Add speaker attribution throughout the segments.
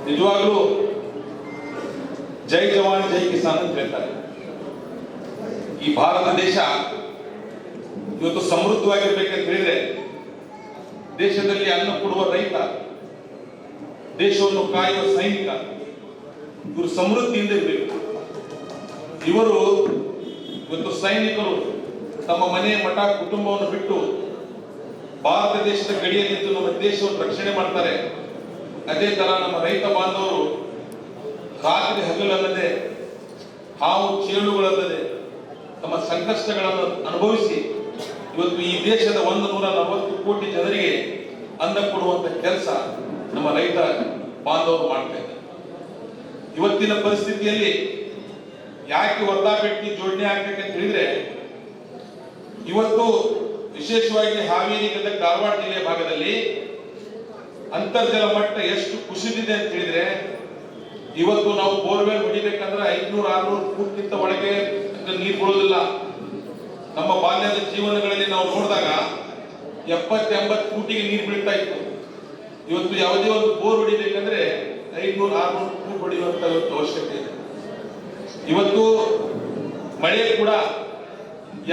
Speaker 1: ನಿಜವಾಗ್ಲೂ ಜೈ ಜವಾನ್ ಜೈ ಕಿಸಾನ್ ಅಂತ ಹೇಳ್ತಾರೆ. ಈ ಭಾರತ ದೇಶ ಇವತ್ತು ಸಮೃದ್ಧವಾಗಿರ್ಬೇಕಂತ ಹೇಳಿದ್ರೆ ದೇಶದಲ್ಲಿ ಅನ್ನ ಕೊಡುವ ರೈತ, ದೇಶವನ್ನು ಕಾಯುವ ಸೈನಿಕ, ಇವರು ಸಮೃದ್ಧಿಯಿಂದ ಇರಬೇಕು. ಇವರು ಇವತ್ತು ಸೈನಿಕರು ತಮ್ಮ ಮನೆ ಮಠ ಕುಟುಂಬವನ್ನು ಬಿಟ್ಟು ಭಾರತ ದೇಶದ ಗಡಿಯಲ್ಲಿದ್ದು ನಮ್ಮ ದೇಶವನ್ನು ರಕ್ಷಣೆ ಮಾಡ್ತಾರೆ. ಅದೇ ತರ ನಮ್ಮ ರೈತ ಬಾಂಧವರು ರಾತ್ರಿ ಹಗಲಲ್ಲದೆ ಹಾವು ಚೇಳುಗಳಲ್ಲದೆ ತಮ್ಮ ಸಂಕಷ್ಟಗಳನ್ನು ಅನುಭವಿಸಿ ಇವತ್ತು ಈ ದೇಶದ 140 ಕೋಟಿ ಜನರಿಗೆ ಅನ್ನ ಕೊಡುವಂತ ಕೆಲಸ ನಮ್ಮ ರೈತ ಬಾಂಧವರು ಮಾಡ್ತಾ ಇದ್ದಾರೆ. ಇವತ್ತಿನ ಪರಿಸ್ಥಿತಿಯಲ್ಲಿ ಯಾಕೆ ವರ್ಧಾಪೇಟೆ ಜೋಡಣೆ ಆಗ್ಬೇಕಂತ ಹೇಳಿದ್ರೆ, ಇವತ್ತು ವಿಶೇಷವಾಗಿ ಹಾವೇರಿ ಗದಗ ಧಾರವಾಡ ಜಿಲ್ಲೆಯ ಭಾಗದಲ್ಲಿ ಅಂತರ್ಜಲ ಮಟ್ಟ ಎಷ್ಟು ಕುಸಿದಿದೆ ಅಂತ ಹೇಳಿದ್ರೆ, ಇವತ್ತು ನಾವು ಬೋರ್ವೆಲ್ ಹೊಡಿಬೇಕಂದ್ರೆ 500-600 ಫೂಟ್ಗಿಂತ ಒಳಗೆ ನೀರು ಬೀಳೋದಿಲ್ಲ. ನಮ್ಮ ಬಾಲ್ಯದ ಜೀವನಗಳಲ್ಲಿ ನಾವು ನೋಡಿದಾಗ 70-80 ಫೂಟಿಗೆ ನೀರು ಬೀಳ್ತಾ ಇತ್ತು. ಇವತ್ತು ಯಾವುದೇ ಒಂದು ಬೋರ್ ಹೊಡಿಬೇಕಂದ್ರೆ 500-600 ಫೂಟ್ ಹೊಡೆಯುವಂತ ಇವತ್ತು ಅವಶ್ಯಕತೆ ಇದೆ. ಇವತ್ತು ಮಳೆ ಕೂಡ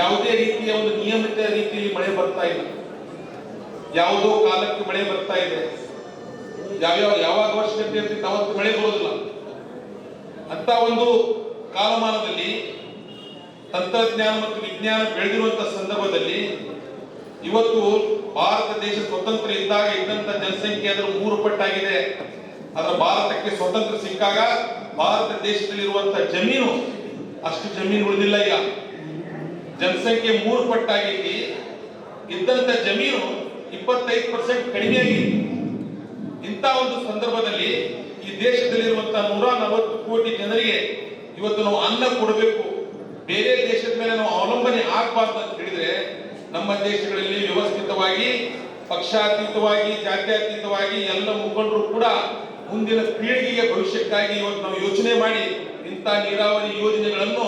Speaker 1: ಯಾವುದೇ ರೀತಿಯ ಒಂದು ನಿಯಮಿತ ರೀತಿಯಲ್ಲಿ ಮಳೆ ಬರ್ತಾ ಇಲ್ಲ. ಯಾವುದೋ ಕಾಲಕ್ಕೆ ಮಳೆ ಬರ್ತಾ ಇದೆ, ಯಾವಾಗ ಅವಶ್ಯಕತೆ ಇರ್ತಿತ್ತು ಅವತ್ತು ಮಳೆ ಬರೋದಿಲ್ಲ. ಅಂತ ಒಂದು ಕಾಲಮಾನದಲ್ಲಿ ತಂತ್ರಜ್ಞಾನ ಮತ್ತು ವಿಜ್ಞಾನ ಬೆಳೆದಿರುವಂತಹ ಸಂದರ್ಭದಲ್ಲಿ ಇವತ್ತು ಭಾರತ ದೇಶ ಸ್ವತಂತ್ರ ಇದ್ದಾಗ ಇದ್ದಂತ ಜನಸಂಖ್ಯೆ ಅದರ 3 ಪಟ್ಟಾಗಿದೆ. ಅದರ ಭಾರತಕ್ಕೆ ಸ್ವತಂತ್ರ ಸಿಕ್ಕಾಗ ಭಾರತ ದೇಶದಲ್ಲಿರುವಂತಹ ಜಮೀನು ಅಷ್ಟು ಜಮೀನು ಉಳಿದಿಲ್ಲ. ಈಗ ಜನಸಂಖ್ಯೆ 3 ಪಟ್ಟಾಗಿ ಇದ್ದಂತ ಜಮೀನು 25% ಕಡಿಮೆ ಆಗಿದೆ. ಇಂಥ ಒಂದು ಸಂದರ್ಭದಲ್ಲಿ ಈ ದೇಶದಲ್ಲಿರುವಂತಹ 140 ಕೋಟಿ ಜನರಿಗೆ ಇವತ್ತು ನಾವು ಅನ್ನ ಕೊಡಬೇಕು, ಬೇರೆ ದೇಶದ ಮೇಲೆ ನಾವು ಅವಲಂಬನೆ ಆಗಬಾರ್ದು ಅಂತ ಹೇಳಿದ್ರೆ, ನಮ್ಮ ದೇಶಗಳಲ್ಲಿ ವ್ಯವಸ್ಥಿತವಾಗಿ ಪಕ್ಷಾತೀತವಾಗಿ ಜಾತ್ಯತೀತವಾಗಿ ಎಲ್ಲ ಮುಖಂಡರು ಕೂಡ ಮುಂದಿನ ಪೀಳಿಗೆಗೆ ಭವಿಷ್ಯಕ್ಕಾಗಿ ಇವತ್ತು ನಾವು ಯೋಚನೆ ಮಾಡಿ ಇಂಥ ನೀರಾವರಿ ಯೋಜನೆಗಳನ್ನು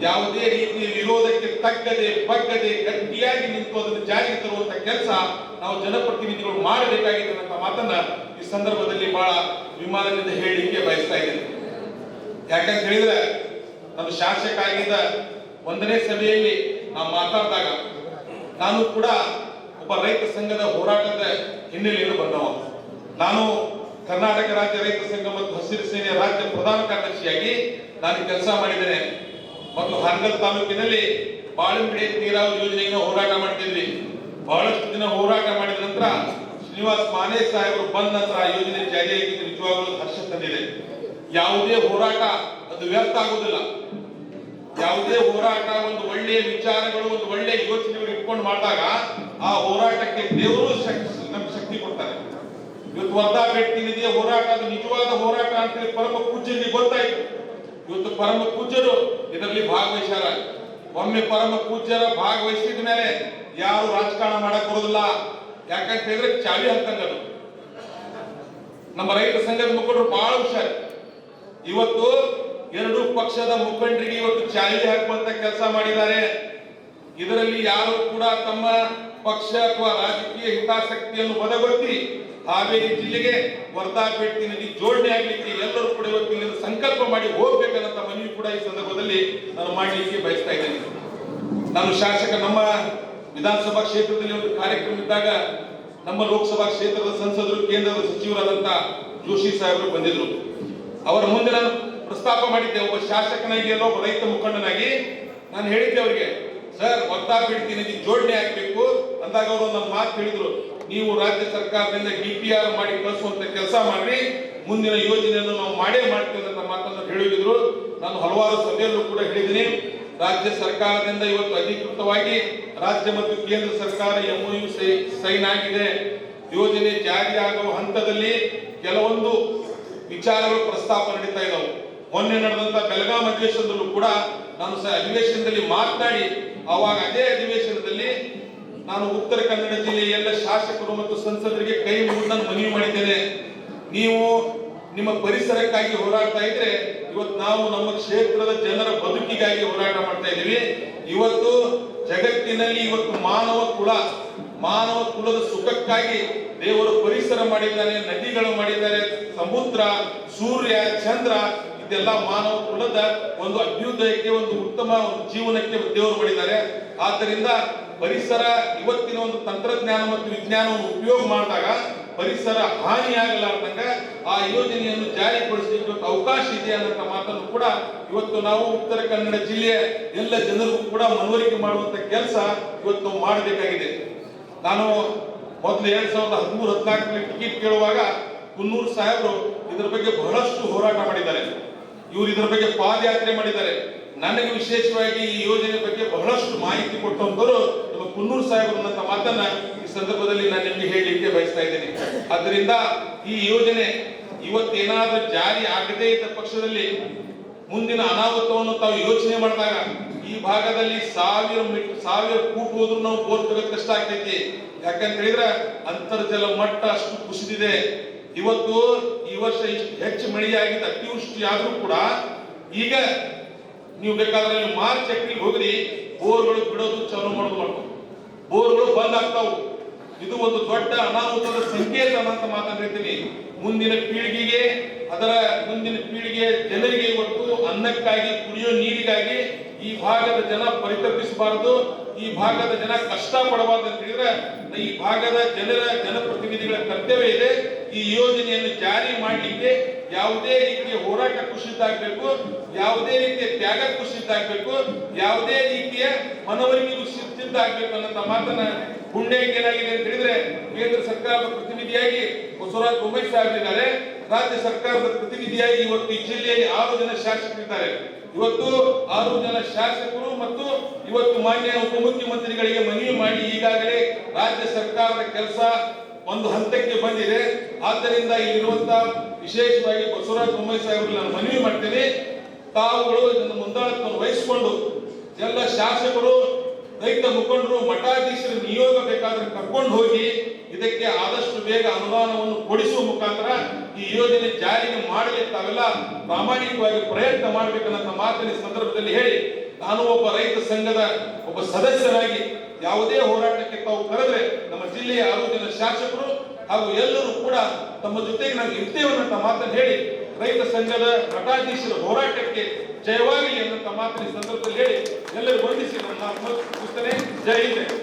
Speaker 1: ಯಾವುದೇ ರೀತಿಯ ವಿರೋಧಕ್ಕೆ ತಕ್ಕದೆ ಬಗ್ಗದೆ ಗಟ್ಟಿಯಾಗಿ ನಿಂತು ಅದನ್ನು ಜಾರಿಗೆ ತರುವಂತ ಕೆಲಸ ನಾವು ಜನಪ್ರತಿನಿಧಿಗಳು ಮಾಡಬೇಕಾಗಿದೆ ಅಂತ ಮಾತನ್ನ ಈ ಸಂದರ್ಭದಲ್ಲಿ ಬಹಳ ವಿಮಾನದಿಂದ ಹೇಳಲಿಕ್ಕೆ ಬಯಸ್ತಾ ಇದ್ದೇನೆ. ಯಾಕಂತ ಹೇಳಿದ್ರೆ, ನಾನು ಶಾಸಕ ಆಗಿದ್ದ 1ನೇ ಸಭೆಯಲ್ಲಿ ನಾವು ಮಾತಾಡಿದಾಗ ನಾನು ಕೂಡ ಒಬ್ಬ ರೈತ ಸಂಘದ ಹೋರಾಟದ ಹಿನ್ನೆಲೆಯನ್ನು ಬಂದವ. ನಾನು ಕರ್ನಾಟಕ ರಾಜ್ಯ ರೈತ ಸಂಘ ಮತ್ತು ಹಸಿರು ಸೇನೆಯ ರಾಜ್ಯ ಪ್ರಧಾನ ಕಾರ್ಯದರ್ಶಿಯಾಗಿ ನಾನು ಕೆಲಸ ಮಾಡಿದ್ದೇನೆ. ಮತ್ತು ಹಾನಗಲ್ ತಾಲೂಕಿನಲ್ಲಿ ಬಾಳೆಂಬೆಳೆ ನೀರಾವರಿ ಯೋಜನೆಗೆ ಹೋರಾಟ ಮಾಡ್ತಿದ್ವಿ. ಬಹಳಷ್ಟು ದಿನ ಹೋರಾಟ ಮಾಡಿದ ನಂತರ ಶ್ರೀನಿವಾಸ್ ಮಾನೆ ಸಾಹೇಬರು ಬಂದ ನಂತರ ಆ ಯೋಜನೆ ಜಾರಿಯಾಗಿದ್ದು ನಿಜವಾಗಲೂ ಹರ್ಷ ತಂದಿದೆ. ಯಾವುದೇ ಹೋರಾಟ ಅದು ವ್ಯರ್ಥ ಆಗುವುದಿಲ್ಲ. ಯಾವುದೇ ಹೋರಾಟ ಒಂದು ಒಳ್ಳೆಯ ವಿಚಾರಗಳು, ಒಂದು ಒಳ್ಳೆಯ ಯೋಚನೆಗಳು ಇಟ್ಕೊಂಡು ಮಾಡಿದಾಗ ಆ ಹೋರಾಟಕ್ಕೆ ದೇವರು ನಮ್ಗೆ ಶಕ್ತಿ ಕೊಡ್ತಾರೆ. ಇವತ್ತು ವರ್ಧಾಪೇಟೆ ನಿಧಿಯ ಹೋರಾಟ ಅದು ನಿಜವಾದ ಹೋರಾಟ ಅಂತೇಳಿ ಪರಮ ಪೂಜ್ಯರಿಗೆ ಗೊತ್ತಾಯ್ತು. ಇವತ್ತು ಪರಮ ಪೂಜ್ಯರು ಇದರಲ್ಲಿ ಭಾಗವಹಿಸ್ಯಾರ. ಒಮ್ಮೆ ಪರಮ ಪೂಜ್ಯರ ಭಾಗವಹಿಸಿದ ಮೇಲೆ ಯಾರು ರಾಜಕಾರಣ ಮಾಡಕ್ ಬರೋದಿಲ್ಲ. ಯಾಕಂತ ಹೇಳಿದ್ರೆ ಚಾವಿ ಹತ್ತಂಗದು. ನಮ್ಮ ರೈತ ಸಂಘದ ಮುಖಂಡರು ಬಹಳ ಹುಷಾರು. ಇವತ್ತು 2 ಪಕ್ಷದ ಮುಖಂಡರಿಗೆ ಇವತ್ತು ಚಾವಿ ಹಾಕುವಂತ ಕೆಲಸ ಮಾಡಿದ್ದಾರೆ. ಇದರಲ್ಲಿ ಯಾರು ಕೂಡ ತಮ್ಮ ಪಕ್ಷ ಅಥವಾ ರಾಜಕೀಯ ಹಿತಾಸಕ್ತಿಯನ್ನು ಬದಗೊತ್ತಿ ಹಾವೇರಿ ಜಿಲ್ಲೆಗೆ ವರ್ಧಾಪೇಟೆ ನದಿ ಜೋಡಣೆ ಆಗ್ಲಿಕ್ಕೆ ಎಲ್ಲರೂ ಕೂಡ ಇವತ್ತು ಇಲ್ಲಿಂದ ಸಂಕಲ್ಪ ಮಾಡಿ ಹೋಗ್ಬೇಕನ್ನಂತ ಮನವಿ ಕೂಡ ಈ ಸಂದರ್ಭದಲ್ಲಿ ನಾನು ಮಾಡಲಿಕ್ಕೆ ಬಯಸ್ತಾ ಇದ್ದೇನೆ. ನಾನು ಶಾಸಕ ನಮ್ಮ ವಿಧಾನಸಭಾ ಕ್ಷೇತ್ರದಲ್ಲಿ ಒಂದು ಕಾರ್ಯಕ್ರಮ ಇದ್ದಾಗ ನಮ್ಮ ಲೋಕಸಭಾ ಕ್ಷೇತ್ರದ ಸಂಸದರು, ಕೇಂದ್ರದ ಸಚಿವರಾದಂತ ಜೋಶಿ ಸಾಹೇಬರು ಬಂದಿದ್ರು. ಅವರ ಮುಂದೆ ನಾನು ಪ್ರಸ್ತಾಪ ಮಾಡಿದ್ದೆ. ಒಬ್ಬ ಶಾಸಕನಾಗಿ ಎಲ್ಲೋ ಒಬ್ಬ ರೈತ ಮುಖಂಡನಾಗಿ ನಾನು ಹೇಳಿದ್ದೆ ಅವರಿಗೆ, ಸರ್ ವರ್ಧಾಪೇಟೆ ನದಿ ಜೋಡಣೆ ಆಗ್ಬೇಕು ಅಂದಾಗ ಅವರು ನನ್ನ ಮಾತು ಹೇಳಿದ್ರು, ನೀವು ರಾಜ್ಯ ಸರ್ಕಾರದಿಂದ DPR ಮಾಡಿ ಕಳಿಸುವಂತ ಕೆಲಸ ಮಾಡಿ, ಮುಂದಿನ ಯೋಜನೆಯನ್ನು ನಾವು ಮಾಡೇ ಮಾಡ್ತೀವಿ ಅಂತ ಮಾತನ್ನು ಹೇಳಿದ್ರು. ನಾನು ಹಲವಾರು ಸಭೆಯಲ್ಲೂ ಕೂಡ ಹೇಳಿದ್ದೀನಿ. ರಾಜ್ಯ ಸರ್ಕಾರದಿಂದ ಇವತ್ತು ಅಧಿಕೃತವಾಗಿ ರಾಜ್ಯ ಮತ್ತು ಕೇಂದ್ರ ಸರ್ಕಾರ MOU ಸೈನ್ ಆಗಿದೆ. ಯೋಜನೆ ಜಾರಿಯಾಗುವ ಹಂತದಲ್ಲಿ ಕೆಲವೊಂದು ವಿಚಾರಗಳು ಪ್ರಸ್ತಾಪ ನಡೀತಾ ಇದ್ದಾವೆ. ಮೊನ್ನೆ ನಡೆದಂತ ಬೆಳಗಾಂ ಅಧಿವೇಶನದಲ್ಲೂ ಕೂಡ ನಾನು ಅಧಿವೇಶನದಲ್ಲಿ ಮಾತನಾಡಿ, ಅವಾಗ ಅದೇ ಅಧಿವೇಶನದಲ್ಲಿ ನಾನು ಉತ್ತರ ಕನ್ನಡ ಜಿಲ್ಲೆಯ ಎಲ್ಲ ಶಾಸಕರು ಮತ್ತು ಸಂಸದರಿಗೆ ಕೈ ಮುಗಿದು ನಾನು ಮನವಿ ಮಾಡಿದ್ದೇನೆ. ನೀವು ನಿಮ್ಮ ಪರಿಸರಕ್ಕಾಗಿ ಹೋರಾಡ್ತಾ ಇದ್ರೆ, ಇವತ್ತು ನಾವು ನಮ್ಮ ಕ್ಷೇತ್ರದ ಜನರ ಬದುಕಿಗಾಗಿ ಹೋರಾಟ ಮಾಡ್ತಾ ಇದ್ದೀವಿ. ಇವತ್ತು ಜಗತ್ತಿನಲ್ಲಿ ಇವತ್ತು ಮಾನವ ಕುಲದ ಸುಖಕ್ಕಾಗಿ ದೇವರು ಪರಿಸರ ಮಾಡಿದ್ದಾನೆ, ನದಿಗಳು ಮಾಡಿದ್ದಾರೆ, ಸಮುದ್ರ, ಸೂರ್ಯ, ಚಂದ್ರ, ಇದೆಲ್ಲ ಮಾನವ ಕುಲದ ಒಂದು ಅಭ್ಯುದಯಕ್ಕೆ, ಒಂದು ಉತ್ತಮ ಒಂದು ಜೀವನಕ್ಕೆ ದೇವರು ಮಾಡಿದ್ದಾರೆ. ಆದ್ದರಿಂದ ಪರಿಸರ ಇವತ್ತಿನ ಒಂದು ತಂತ್ರಜ್ಞಾನ ಮತ್ತು ವಿಜ್ಞಾನವನ್ನು ಉಪಯೋಗ ಮಾಡಿದಾಗ ಪರಿಸರ ಹಾನಿಯಾಗಲಾರ್ದಂಗ ಆ ಯೋಜನೆಯನ್ನು ಜಾರಿಗೊಳಿಸಲಿಕ್ಕೆ ಅವಕಾಶ ಇದೆ ಅನ್ನೋ ಮಾತನ್ನು ಕೂಡ ಇವತ್ತು ನಾವು ಉತ್ತರ ಕನ್ನಡ ಜಿಲ್ಲೆಯ ಎಲ್ಲ ಜನರಿಗೂ ಕೂಡ ಮನವರಿಕೆ ಮಾಡುವಂತ ಕೆಲಸ ಇವತ್ತು ಮಾಡಬೇಕಾಗಿದೆ. ನಾನು ಮೊದಲು 2013-14 ಟಿಕೆಟ್ ಕೇಳುವಾಗ ಕುನ್ನೂರು ಸಾಹೇಬರು ಇದರ ಬಗ್ಗೆ ಬಹಳಷ್ಟು ಹೋರಾಟ ಮಾಡಿದ್ದಾರೆ. ಇವರು ಇದರ ಬಗ್ಗೆ ಪಾದಯಾತ್ರೆ ಮಾಡಿದ್ದಾರೆ. ನನಗೆ ವಿಶೇಷವಾಗಿ ಈ ಯೋಜನೆ ಬಗ್ಗೆ ಬಹಳಷ್ಟು ಮಾಹಿತಿ ಕೊಟ್ಟಂತವರು ನಮ್ಮ ಕುನ್ನೂರು ಸಾಹೇಬರು ಅನ್ನೋ ಮಾತನ್ನ ಈ ಸಂದರ್ಭದಲ್ಲಿ ನಾನು ನಿಮಗೆ ಹೇಳಲಿಕ್ಕೆ ಬಯಸ್ತಾ ಇದ್ದೇನೆ. ಆದ್ದರಿಂದ ಈ ಯೋಜನೆ ಇವತ್ತೇನಾದ್ರೂ ಜಾರಿ ಆಗದೇ ಇದ್ದ ಪಕ್ಷದಲ್ಲಿ ಮುಂದಿನ ಅನಾಹುತವನ್ನು ತಾವು ಯೋಚನೆ ಮಾಡಿದಾಗ ಈ ಭಾಗದಲ್ಲಿ 1000 ಫೂಟ್ ಹೋದ್ರೂ ನಾವು ಬೋರ್ ತೆಗೆದು ಕಷ್ಟ ಆಗ್ತೈತಿ. ಯಾಕಂತ ಹೇಳಿದ್ರೆ ಅಂತರ್ಜಲ ಮಟ್ಟ ಅಷ್ಟು ಕುಸಿದಿದೆ. ಇವತ್ತು ಈ ವರ್ಷ ಇಷ್ಟು ಹೆಚ್ಚು ಮಳೆಯಾಗಿದ್ದು ಅತಿವೃಷ್ಟಿ ಆದ್ರೂ ಕೂಡ ಈಗ ನೀವು ಬೇಕಾದ್ರೆ ಮಾರ್ಚ್ ಏಪ್ರಿಲ್ ಹೋಗ್ರಿ, ಬೋರ್ಗಳು ಬಿಡೋದು ಚಾಲೂ ಮಾಡೋದು ಬೋರ್ಗಳು ಬಂದ್ ಆಗ್ತಾವು. ಇದು ಒಂದು ದೊಡ್ಡ ಅನಾಹುತದ ಸಂಕೇತ ಅಂತ ಮಾತಾಡ್ತೀನಿ. ಮುಂದಿನ ಪೀಳಿಗೆಗೆ ಜನರಿಗೆ ಇವತ್ತು ಅನ್ನಕ್ಕಾಗಿ, ಕುಡಿಯೋ ನೀರಿಗಾಗಿ ಈ ಭಾಗದ ಜನ ಪರಿತಪಿಸಬಾರದು, ಈ ಭಾಗದ ಜನ ಕಷ್ಟ ಪಡಬಾರದು ಅಂತ ಹೇಳಿದ್ರೆ ಈ ಭಾಗದ ಜನಪ್ರತಿನಿಧಿಗಳ ಕರ್ತವ್ಯ ಇದೆ. ಈ ಯೋಜನೆಯನ್ನು ಜಾರಿ ಮಾಡಲಿಕ್ಕೆ ಯಾವುದೇ ರೀತಿಯ ಹೋರಾಟ ಕುಸಿದ್ದಾಗಬೇಕು, ಯಾವುದೇ ರೀತಿಯ ತ್ಯಾಗ ಕುಸಿದ್ದಾಗಬೇಕು, ಯಾವುದೇ ರೀತಿಯ ಮನವರಿಕೆಗೂ ಸಿದ್ಧಾಗಬೇಕು ಅನ್ನೋ ಮಾತನ್ನ ಗುಂಡೆಗೆ ಏನಾಗಿದೆ ಅಂತ ಹೇಳಿದ್ರೆ ಕೇಂದ್ರ ಸರ್ಕಾರದ ಪ್ರತಿನಿಧಿಯಾಗಿ ಬಸವರಾಜ ಬೊಮ್ಮಾಯಿ ಸಾಹೇಬರಿದ್ದಾರೆ, ರಾಜ್ಯ ಸರ್ಕಾರದ ಪ್ರತಿನಿಧಿಯಾಗಿ ಇವತ್ತು ಈ ಜಿಲ್ಲೆಯಲ್ಲಿ 6 ಜನ ಶಾಸಕರಿದ್ದಾರೆ. ಇವತ್ತು 6 ಜನ ಶಾಸಕರು ಮತ್ತು ಇವತ್ತು ಮಾನ್ಯ ಉಪಮುಖ್ಯಮಂತ್ರಿಗಳಿಗೆ ಮನವಿ ಮಾಡಿ ಈಗಾಗಲೇ ರಾಜ್ಯ ಸರ್ಕಾರದ ಕೆಲಸ ಒಂದು ಹಂತಕ್ಕೆ ಬಂದಿದೆ. ಆದ್ದರಿಂದ ಇಲ್ಲಿರುವಂತಹ ವಿಶೇಷವಾಗಿ ಬಸವರಾಜ ಬೊಮ್ಮಾಯಿ ಸಾಹೇಬರು ನಾನು ಮನವಿ ಮಾಡ್ತೇನೆ, ತಾವುಗಳು ಇದನ್ನು ಮುಂದಾಳತ್ವವನ್ನು ವಹಿಸಿಕೊಂಡು ಎಲ್ಲ ಶಾಸಕರು, ರೈತ ಮುಖಂಡರು, ಮಠಾಧೀಶರ ನಿಯೋಗ ಬೇಕಾದ್ರೆ ಕರ್ಕೊಂಡು ಹೋಗಿ ಇದಕ್ಕೆ ಆದಷ್ಟು ಬೇಗ ಅನುದಾನವನ್ನು ಕೊಡಿಸುವ ಮುಖಾಂತರ ಈ ಯೋಜನೆ ಜಾರಿಗೆ ಮಾಡಲಿಕ್ಕೆ ತಾವೆಲ್ಲ ಪ್ರಾಮಾಣಿಕವಾಗಿ ಪ್ರಯತ್ನ ಮಾಡಬೇಕನ್ನೋ ಮಾತಿನ ಸಂದರ್ಭದಲ್ಲಿ ಹೇಳಿ, ನಾನು ಒಬ್ಬ ರೈತ ಸಂಘದ ಒಬ್ಬ ಸದಸ್ಯರಾಗಿ ಯಾವುದೇ ಹೋರಾಟಕ್ಕೆ ತಾವು ಕರೆದ್ರೆ ನಮ್ಮ ಜಿಲ್ಲೆಯ 6 ಜನ ಶಾಸಕರು ಹಾಗೂ ಎಲ್ಲರೂ ಕೂಡ ತಮ್ಮ ಜೊತೆಗೆ ನಾವು ಇರ್ತೇವೆ ಅನ್ನೋ ಮಾತನ್ನು ಹೇಳಿ ರೈತ ಸಂಘದ ಮಠಾಧೀಶರ ಹೋರಾಟಕ್ಕೆ ಜಯವಾಗಲಿ ಅನ್ನೋ ಮಾತಿನ ಸಂದರ್ಭದಲ್ಲಿ ಹೇಳಿ ಎಲ್ಲರೂ ವಂದಿಸಿ ನನ್ನ ಮುಗಿಸ್ತೇನೆ. ಜೈ ಹಿಂದ್.